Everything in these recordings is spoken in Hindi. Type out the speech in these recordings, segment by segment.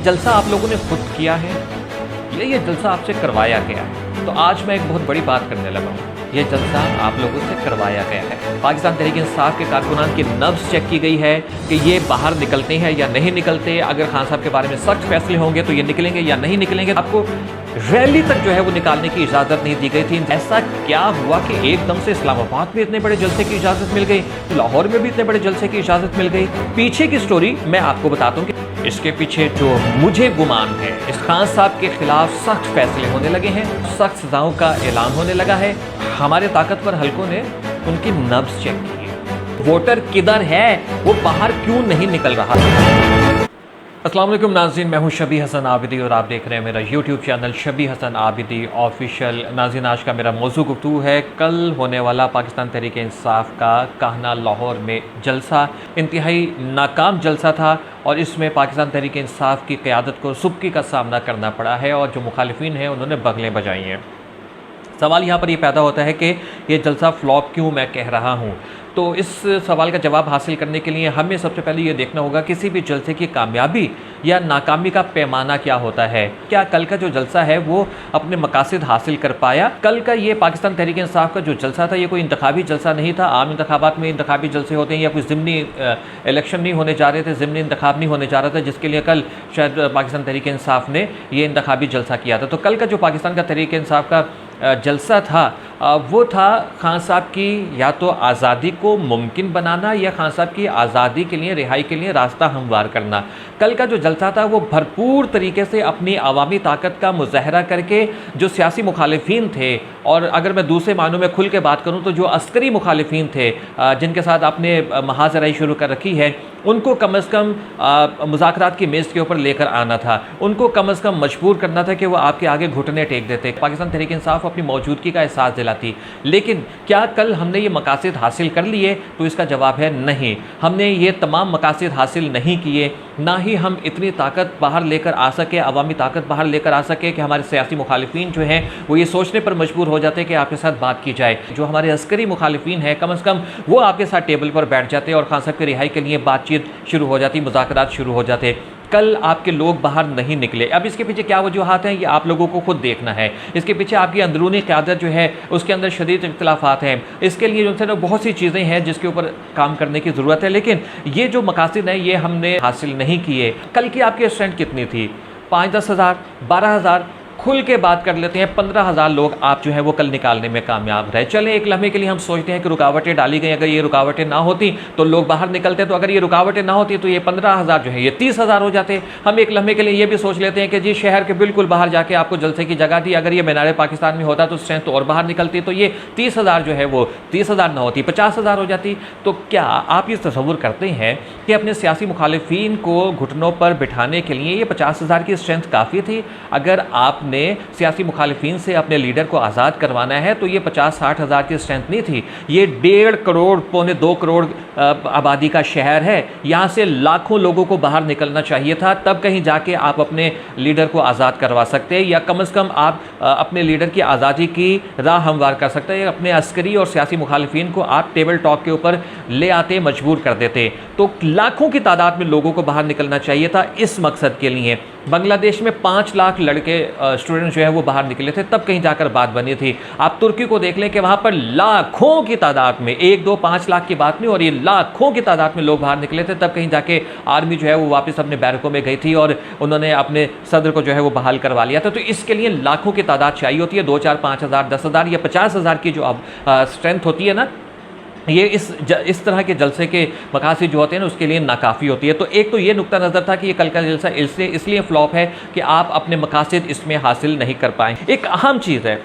जलसा आप लोगों ने खुद किया है या ये जलसा आपसे करवाया गया है? तो आज मैं एक बहुत बड़ी बात करने लगा हूँ। ये जलसा आप लोगों से करवाया गया है। पाकिस्तान तहरीक-ए-इंसाफ के कारकुनान की नब्ज़ चेक की गई है कि ये बाहर निकलते हैं या नहीं निकलते। अगर खान साहब के बारे में सख्त फैसले होंगे तो ये निकलेंगे या नहीं निकलेंगे। आपको रैली तक जो है वो निकालने की इजाज़त नहीं दी गई थी। ऐसा क्या हुआ कि एकदम से इस्लामाबाद में इतने बड़े जलसे की इजाज़त मिल गई, लाहौर में भी इतने बड़े जलसे की इजाज़त मिल गई? पीछे की स्टोरी मैं आपको बताता हूँ कि इसके पीछे जो मुझे गुमान है, इस खान साहब के खिलाफ सख्त फैसले होने लगे हैं, सख्त सजाओं का ऐलान होने लगा है। हमारे ताकतवर हलकों ने उनकी नब्ज़ चेक की है। वोटर किधर है, वो बाहर क्यों नहीं निकल रहा है? अस्सलाम वालेकुम नाज़रीन, मैं हूं शबी हसन आबिदी और आप देख रहे हैं मेरा YouTube channel शबी Hasan Abidi official. नाज़रीन, आज का मेरा मौजू गुफ्तगू है कल होने वाला पाकिस्तान तहरीक-ए-इंसाफ का काहना लाहौर में जलसा। इंतहाई नाकाम जलसा था और इसमें पाकिस्तान तहरीक-ए-इंसाफ की क़यादत को सुबकी का सामना करना पड़ा है और जो मुखालिफिन हैं उन्होंने बगलें बजाई हैं। सवाल यहाँ पर ये पैदा होता है कि ये जलसा फ्लॉप क्यों मैं कह रहा हूँ। तो इस सवाल का जवाब हासिल करने के लिए हमें सबसे पहले ये देखना होगा किसी भी जलसे की कामयाबी या नाकामी का पैमाना क्या होता है। क्या कल का जो जलसा है वो अपने मकासद हासिल कर पाया? कल का ये पाकिस्तान तहरीक-ए-इंसाफ का जो जलसा था ये कोई इंतखाबी जलसा नहीं था। आम इंतखाबात में इंतखाबी जलसे होते हैं या कोई ज़िमनी इलेक्शन नहीं होने जा रहे थे, ज़िमनी इंतखाब नहीं होने जा रहा था जिसके लिए कल शायद पाकिस्तान तहरीक-ए-इंसाफ ने ये इंतखाबी जलसा किया था। तो कल का जो पाकिस्तान का तहरीक-ए-इंसाफ का जलसा था वो था खान साहब की या तो आज़ादी को मुमकिन बनाना या खान साहब की आज़ादी के लिए, रिहाई के लिए रास्ता हमवार करना। कल का जो जलसा था वो भरपूर तरीके से अपनी अवामी ताकत का मुज़ाहरा करके जो सियासी मुखालिफिन थे, और अगर मैं दूसरे मानों में खुल के बात करूँ तो जो अस्करी मुखालिफिन थे जिनके साथ आपने महाजराई शुरू कर रखी है, उनको कम से कम मुज़ाकरात की मेज़ के ऊपर लेकर आना था। उनको कम से कम मजबूर करना था कि वो आपके आगे घुटने टेक देते, पाकिस्तान तहरीक-ए-इंसाफ अपनी मौजूदगी का एहसास दिलाती। लेकिन क्या कल हमने ये मकासद हासिल कर लिए? तो इसका जवाब है नहीं। हमने ये तमाम मकासद हासिल नहीं किए, ना ही हम इतनी ताकत बाहर लेकर आ सके, अवामी ताकत बाहर लेकर आ सके कि हमारे सियासी मुखालिफिन जो हैं वो ये सोचने पर मजबूर हो जाते कि आपके साथ बात की जाए। जो हमारे अस्करी मुखालिफिन हैं कम से कम वो आपके साथ टेबल पर बैठ जाते और खान साहब की रिहाई के लिए बातचीत शुरू हो जाती, मुज़ाकरात शुरू हो जाते। कल आपके लोग बाहर नहीं निकले। अब इसके पीछे क्या वजूहात हैं ये आप लोगों को खुद देखना है। इसके पीछे आपकी अंदरूनी क़यादत जो है उसके अंदर शदीद इख्तिलाफ़ात हैं। इसके लिए जो है बहुत सी चीज़ें हैं जिसके ऊपर काम करने की ज़रूरत है, लेकिन ये जो मकासद हैं ये हमने हासिल नहीं किए। कल की आपकी स्ट्रेंथ कितनी थी? 5-10 हज़ार, 12 हज़ार? खुल के बात कर लेते हैं, 15,000 लोग आप जो है वो कल निकालने में कामयाब रहे। चले एक लम्हे के लिए हम सोचते हैं कि रुकावटें डाली गई, अगर ये रुकावटें ना होती तो लोग बाहर निकलते, तो अगर ये रुकावटें ना होती तो ये 15,000 जो है ये 30,000 हो जाते। हम एक लम्हे के लिए ये भी सोच लेते हैं कि जी शहर के बिल्कुल बाहर जाके आपको जलसे की जगह थी, अगर ये मीनार पाकिस्तान में होता तो स्ट्रेंथ और बाहर निकलती, तो ये 30,000 जो है वो 30,000 ना होती, 50,000 हो जाती। तो क्या आप ये तसव्वुर करते हैं कि अपने सियासी मुखालिफिन को घुटनों पर बिठाने के लिए ये 50,000 की स्ट्रेंथ काफ़ी थी? अगर आपने सियासी मुखालिफिन से अपने लीडर को आज़ाद करवाना है तो ये 50-60 हज़ार की स्ट्रेंथ नहीं थी। ये 1.5 करोड़, पौने 2 करोड़ आबादी का शहर है। यहाँ से लाखों लोगों को बाहर निकलना चाहिए था, तब कहीं जाके आप अपने लीडर को आज़ाद करवा सकते, या कम से कम आप अपने लीडर की आज़ादी की राह हमवार कर सकते हैं। अपने अस्करी और सियासी मुखालिफिन को आप टेबल टॉक के ऊपर ले आते, मजबूर कर देते। तो लाखों की तादाद में लोगों को बाहर निकलना चाहिए था इस मकसद के लिए। बांग्लादेश में 5 लाख लड़के स्टूडेंट जो है वो बाहर निकले थे, तब कहीं जाकर बात बनी थी। आप तुर्की को देख लें कि वहाँ पर लाखों की तादाद में, 1-2-5 लाख की बात नहीं, और ये लाखों की तादाद में लोग बाहर निकले थे, तब कहीं जाके आर्मी जो है वो वापस अपने बैरकों में गई थी और उन्होंने अपने सदर को जो है वो बहाल करवा लिया था। तो इसके लिए लाखों की तादाद चाहिए होती है। 2, 4, 5 हज़ार, 10 हज़ार या 50 हज़ार की जो अब स्ट्रेंथ होती है ना, ये इस तरह के जलसे के मकासद जो होते हैं ना उसके लिए नाकाफ़ी होती है। तो एक तो ये नुक्ता नज़र था कि ये कल का जलसा इसलिए फ्लॉप है कि आप अपने मकासद इसमें हासिल नहीं कर पाए। एक अहम चीज़ है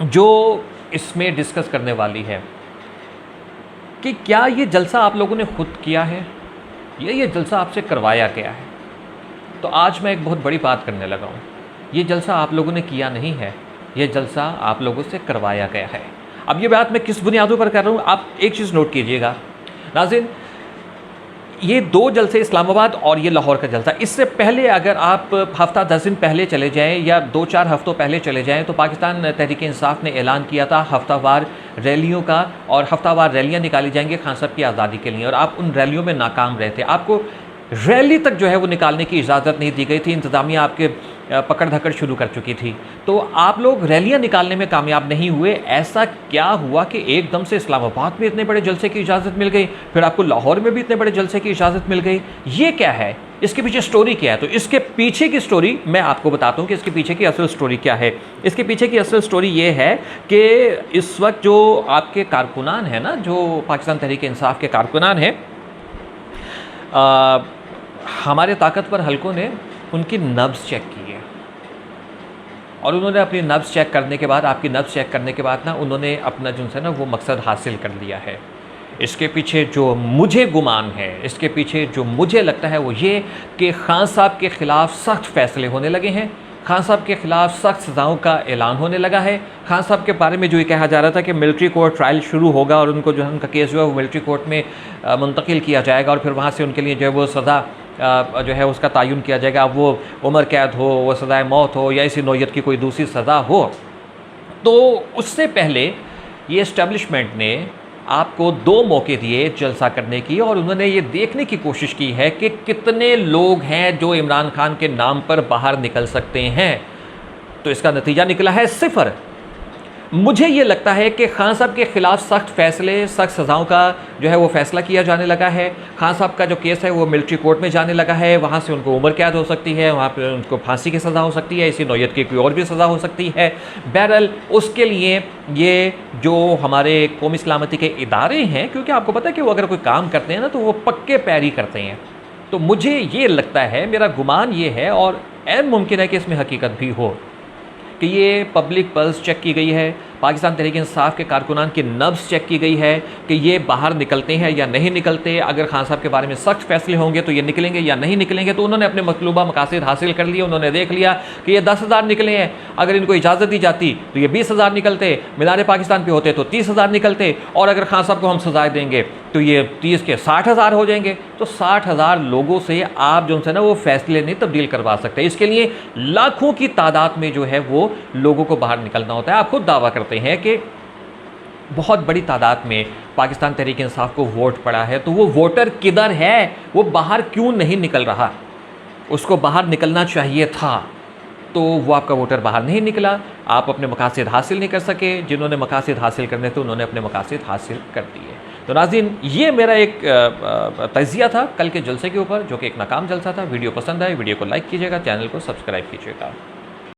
जो इसमें डिस्कस करने वाली है कि क्या ये जलसा आप लोगों ने खुद किया है या ये जलसा आपसे करवाया गया है? तो आज मैं एक बहुत बड़ी बात करने लगा हूँ। ये जलसा आप लोगों ने किया नहीं है, ये जलसा आप लोगों से करवाया गया है। अब ये बात मैं किस बुनियादों पर कर रहा हूँ, आप एक चीज़ नोट कीजिएगा नाज़रीन, ये 2 जलसे इस्लामाबाद और ये लाहौर का जलसा, इससे पहले अगर आप हफ्ता 10 दिन पहले चले जाएं या 2-4 हफ्तों पहले चले जाएं तो पाकिस्तान तहरीक-ए-इंसाफ ने ऐलान किया था हफ्तावार रैलियों का, और हफ्तावार रैलियां निकाली जाएंगी खान साहब की आज़ादी के लिए, और आप उन रैलियों में नाकाम रहे थे। आपको रैली तक जो है वो निकालने की इजाज़त नहीं दी गई थी, इंतज़ामिया आपके पकड़ धकड़ शुरू कर चुकी थी। तो आप लोग रैलियां निकालने में कामयाब नहीं हुए। ऐसा क्या हुआ कि एकदम से इस्लामाबाद में इतने बड़े जलसे की इजाज़त मिल गई, फिर आपको लाहौर में भी इतने बड़े जलसे की इजाज़त मिल गई? ये क्या है, इसके पीछे स्टोरी क्या है? तो इसके पीछे की स्टोरी मैं आपको बताता हूँ कि इसके पीछे की असल स्टोरी क्या है। इसके पीछे की असल स्टोरी ये है कि इस वक्त जो आपके कारकुनान हैं ना, जो पाकिस्तान तहरीक-ए-इंसाफ के कारकुनान हैं, हमारे ताकतवर हलकों ने उनकी नब्ज़ चेक की है और उन्होंने अपनी नब्ज़ चेक करने के बाद, आपकी नब्ज़ चेक करने के बाद ना, उन्होंने अपना जो है ना वो मकसद हासिल कर लिया है। इसके पीछे जो मुझे गुमान है, इसके पीछे जो मुझे लगता है वो ये कि खान साहब के ख़िलाफ़ सख्त फ़ैसले होने लगे हैं, खान साहब के ख़िलाफ़ सख्त सज़ाओं का ऐलान होने लगा है। खान साहब के बारे में जो ये कहा जा रहा था कि मिलिट्री कोर्ट ट्रायल शुरू होगा और उनको जो है उनका केस जो है वो मिलिट्री कोर्ट में मुंतकिल किया जाएगा और फिर वहाँ से उनके लिए जो है वो सज़ा जो है उसका तयन किया जाएगा। अब वो उम्र कैद हो, वो सज़ाए मौत हो या इसी नौयत की कोई दूसरी सज़ा हो। तो उससे पहले ये इस्टेब्लिशमेंट ने आपको 2 मौके दिए जलसा करने की और उन्होंने ये देखने की कोशिश की है कि कितने लोग हैं जो इमरान खान के नाम पर बाहर निकल सकते हैं। तो इसका नतीजा निकला है 0। मुझे ये लगता है कि खान साहब के ख़िलाफ़ सख्त फ़ैसले, सख्त सज़ाओं का जो है वो फ़ैसला किया जाने लगा है। खान साहब का जो केस है वो मिलिट्री कोर्ट में जाने लगा है, वहाँ से उनको उम्र कैद हो सकती है, वहाँ पे उनको फांसी की सज़ा हो सकती है, इसी नौयत की कोई और भी सज़ा हो सकती है। बहरहाल उसके लिए ये जो हमारे कौमी सलामती के इदारे हैं, क्योंकि आपको पता है कि वो अगर कोई काम करते हैं ना तो वो पक्के पैरी करते हैं। तो मुझे ये लगता है, मेरा गुमान ये है और ऐन मुमकिन है कि इसमें हकीकत भी हो कि ये पब्लिक पल्स चेक की गई है, पाकिस्तान तहरीक-ए-इंसाफ के कारकुनान की नब्ज़ चेक की गई है कि ये बाहर निकलते हैं या नहीं निकलते। अगर खान साहब के बारे में सख्त फैसले होंगे तो ये निकलेंगे या नहीं निकलेंगे। तो उन्होंने अपने मतलूबा मकासद हासिल कर लिए। उन्होंने देख लिया कि ये 10,000 निकले हैं, अगर इनको इजाज़त दी जाती तो ये 20,000 निकलते, मीनार पाकिस्तान पे होते तो 30,000 निकलते, और अगर खान साहब को हम सजाएँ देंगे तो ये 30 के 60,000 हो जाएंगे। तो 60,000 लोगों से आप जो है ना वो फैसले नहीं तब्दील करवा सकते। इसके लिए लाखों की तादाद में जो है वो लोगों को बाहर निकलना होता है। आप खुद दावा करते हैं कि बहुत बड़ी तादाद में पाकिस्तान तहरीक इंसाफ को वोट पड़ा है, तो वो वोटर किधर है? वो बाहर क्यों नहीं निकल रहा? उसको बाहर निकलना चाहिए था, तो वो आपका वोटर बाहर नहीं निकला। आप अपने मकासद हासिल नहीं कर सके। जिन्होंने मकासद हासिल करने थे उन्होंने अपने मकासद हासिल कर दिए। तो नाज़रीन, ये मेरा एक तज़िया था कल के जलसे के ऊपर, जो कि एक नाकाम जलसा था। वीडियो पसंद आए, वीडियो को लाइक कीजिएगा, चैनल को सब्सक्राइब कीजिएगा।